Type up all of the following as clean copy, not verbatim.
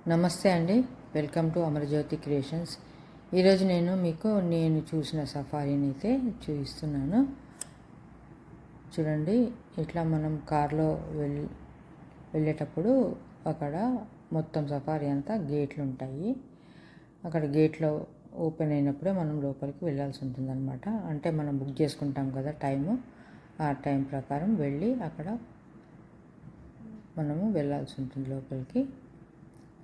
నమస్తే అండి. Welcome to Amarajyothi creations. ఈరోజు నేను చూసిన సఫారీని అయితే చూపిస్తున్నాను. చూడండి, ఇట్లా మనం కార్లో వెళ్ళేటప్పుడు అక్కడ మొత్తం సఫారీ అంతా గేట్లు ఉంటాయి. అక్కడ గేట్లో ఓపెన్ అయినప్పుడే మనం లోపలికి వెళ్ళాల్సి ఉంటుందన్నమాట. అంటే మనం బుక్ చేసుకుంటాం కదా టైము, ఆ టైం ప్రకారం వెళ్ళి అక్కడ మనము వెళ్ళాల్సి ఉంటుంది లోపలికి.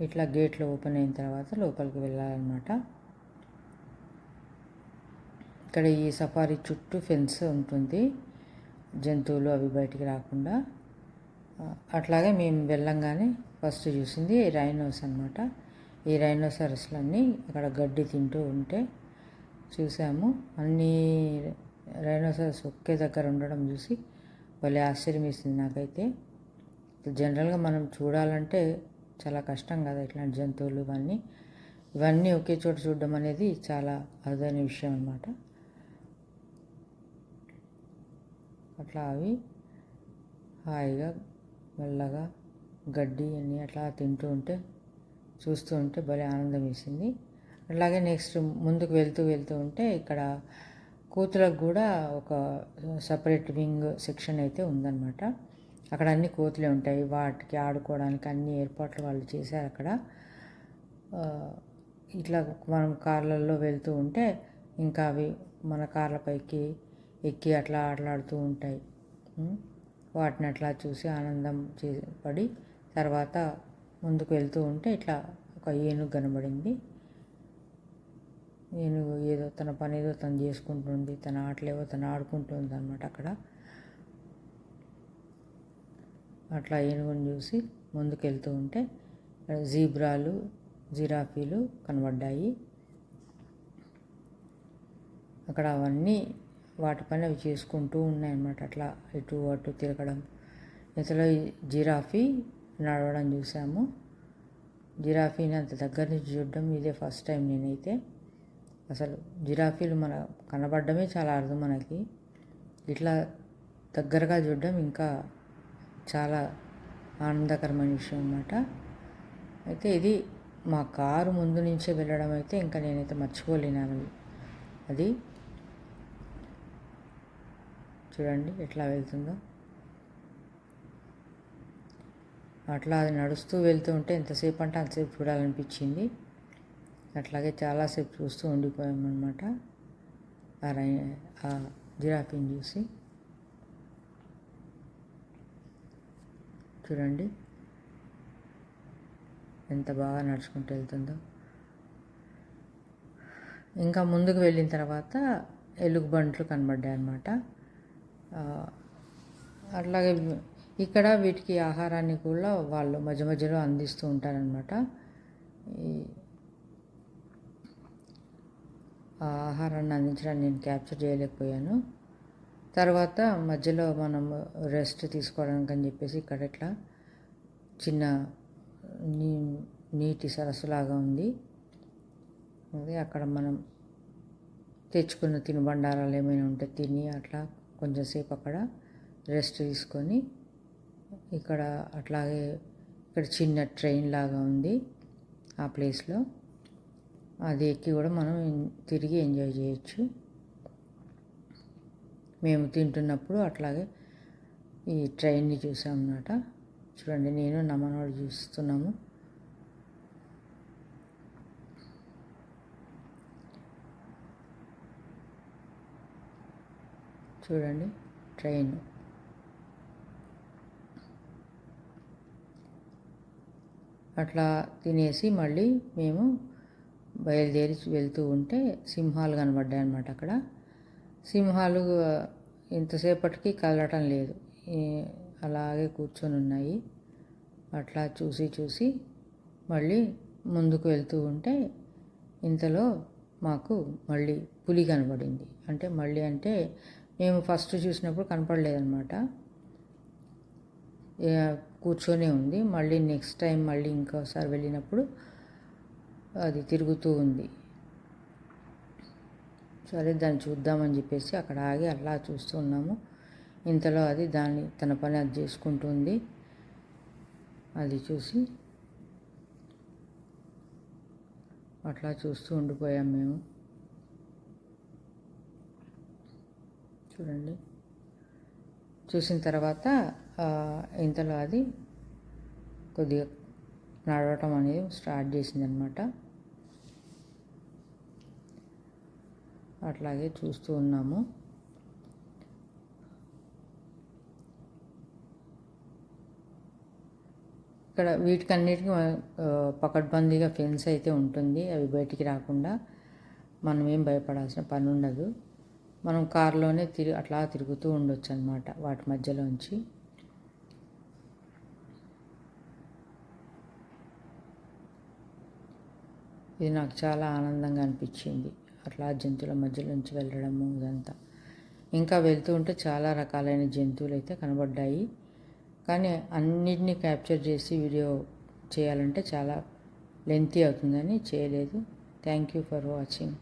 ఇట్లా గేట్లు ఓపెన్ అయిన తర్వాత లోపలికి వెళ్ళాలన్నమాట. ఇక్కడ ఈ సఫారీ చుట్టూ ఫెన్స్ ఉంటుంది, జంతువులు అవి బయటికి రాకుండా. అట్లాగే మేము వెళ్ళంగానే ఫస్ట్ చూసింది రైనోస్ అన్నమాట. ఈ రైనోసరస్లన్నీ అక్కడ గడ్డి తింటూ ఉంటే చూసాము. అన్ని రైనోసరస్ ఒకే దగ్గర ఉండడం చూసి భలే ఆశ్చర్యం వేసింది నాకైతే. జనరల్గా మనం చూడాలంటే చాలా కష్టం కదా ఇట్లాంటి జంతువులు. ఇవన్నీ ఒకే చోట చూడడం అనేది చాలా అరుదైన విషయం అన్నమాట. అట్లా అవి హాయిగా మెల్లగా గడ్డి అన్నీ అట్లా తింటూ ఉంటే చూస్తూ ఉంటే భలే ఆనందం వేసింది. అట్లాగే నెక్స్ట్ ముందుకు వెళ్తూ ఉంటే ఇక్కడ కోతులకు కూడా ఒక సపరేట్ వింగ్ సెక్షన్ అయితే ఉందన్నమాట. అక్కడ అన్ని కోతులే ఉంటాయి, వాటికి ఆడుకోవడానికి అన్ని ఏర్పాట్లు వాళ్ళు చేశారు అక్కడ. ఇట్లా మనం కార్లలో వెళ్తూ ఉంటే ఇంకా అవి మన కార్లపైకి ఎక్కి అట్లా ఆటలాడుతూ ఉంటాయి. వాటిని అట్లా చూసి ఆనందం పడి తర్వాత ముందుకు వెళ్తూ ఉంటే ఇట్లా ఒక ఏనుగు కనబడింది. ఏనుగు ఏదో తన పని ఏదో తను చేసుకుంటుంది, తన ఆటలేవో తను ఆడుకుంటుంది అన్నమాట అక్కడ. అట్లా ఏనుగుని చూసి ముందుకు వెళ్తూ ఉంటే జీబ్రాలు, జిరాఫీలు కనబడ్డాయి. అక్కడ అవన్నీ వాటి పని అవి చేసుకుంటూ ఉన్నాయన్నమాట. అట్లా ఇటు అటు తిరగడం. ఇంతలో జిరాఫీ నడవడం చూసాము. జిరాఫీని అంత దగ్గర నుంచి చూడడం ఇదే ఫస్ట్ టైం నేనైతే. అసలు జిరాఫీలు కనబడడమే చాలా అరుదు మనకి. ఇట్లా దగ్గరగా చూడడం ఇంకా చాలా ఆనందకరమైన విషయం అన్నమాట. అయితే ఇది మా కారు ముందు నుంచే వెళ్ళడం అయితే ఇంకా నేనైతే మర్చిపోలేను. అది చూడండి ఎట్లా వెళ్తుందో. అట్లా అది నడుస్తూ వెళ్తూ ఉంటే ఎంతసేపు అంటే అంతసేపు చూడాలనిపించింది. అట్లాగే చాలాసేపు చూస్తూ ఉండిపోయామన్నమాట ఆ జిరాఫీని చూసి. చూడండి ఎంత బాగా నడుచుకుంటూ వెళ్తుందో. ఇంకా ముందుకు వెళ్ళిన తర్వాత ఎలుగుబంట్లు కనబడ్డాయి అన్నమాట. అట్లాగే ఇక్కడ వీటికి ఆహారాన్ని కూడా వాళ్ళు మధ్య మధ్యలో అందిస్తూ ఉంటారనమాట. ఆ ఆహారాన్ని అందించడానికి నేను క్యాప్చర్ చేయలేకపోయాను. తర్వాత మధ్యలో మనం రెస్ట్ తీసుకోవడానికి అని చెప్పేసి ఇక్కడ ఇట్లా చిన్న నీటి సరస్సులాగా ఉంది. అది అక్కడ మనం తెచ్చుకున్న తినుబండారాలు ఏమైనా ఉంటే తిని అట్లా కొంచెంసేపు అక్కడ రెస్ట్ తీసుకొని ఇక్కడ అట్లాగే ఇక్కడ చిన్న ట్రైన్ లాగా ఉంది ఆ ప్లేస్లో. అది ఎక్కి కూడా మనం తిరిగి ఎంజాయ్ చేయొచ్చు. మేము తింటున్నప్పుడు అట్లాగే ఈ ట్రైన్ని చూసాం అన్నమాట. చూడండి, నేను నా మనవడు చూస్తున్నాము. చూడండి ట్రైన్. అట్లా తినేసి మళ్ళీ మేము బయలుదేరి వెళ్తూ ఉంటే సింహాలు కనబడ్డాయి అన్నమాట అక్కడ. సింహాలు ఇంతసేపటికి కదలటం లేదు, అలాగే కూర్చొని ఉన్నాయి. అట్లా చూసి మళ్ళీ ముందుకు వెళ్తూ ఉంటే ఇంతలో మాకు మళ్ళీ పులి కనబడింది. అంటే మేము ఫస్ట్ చూసినప్పుడు కనపడలేదన్నమాట, కూర్చొనే ఉంది. మళ్ళీ నెక్స్ట్ టైం మళ్ళీ ఇంకోసారి వెళ్ళినప్పుడు అది తిరుగుతూ ఉంది. సరే దాన్ని చూద్దామని చెప్పేసి అక్కడ ఆగి అలా చూస్తూ ఉన్నాము. ఇంతలో అది తన పని అది చేసుకుంటుంది. అది చూసి అట్లా చూస్తూ ఉండిపోయాం మేము. చూడండి, చూసిన తర్వాత ఇంతలో అది కొద్దిగా నడవటం అనేది స్టార్ట్ చేసిందనమాట. అట్లాగే చూస్తూ ఉన్నాము. ఇక్కడ వీటికన్నిటికీ పకడ్బందీగా ఫెన్స్ అయితే ఉంటుంది, అవి బయటికి రాకుండా. మనం ఏం భయపడాల్సిన పని ఉండదు. మనం కారులోనే అట్లా తిరుగుతూ ఉండొచ్చు అన్నమాట వాటి మధ్యలోంచి. ఇది నాకు చాలా ఆనందంగా అనిపించింది, అట్లా జంతువుల మధ్యలోంచి వెళ్ళడము ఇదంతా. ఇంకా వెళ్తూ ఉంటే చాలా రకాలైన జంతువులు అయితే కనబడ్డాయి. కానీ అన్నిటినీ క్యాప్చర్ చేసి వీడియో చేయాలంటే చాలా లెంతీ అవుతుందని చేయలేదు. Thank you for watching.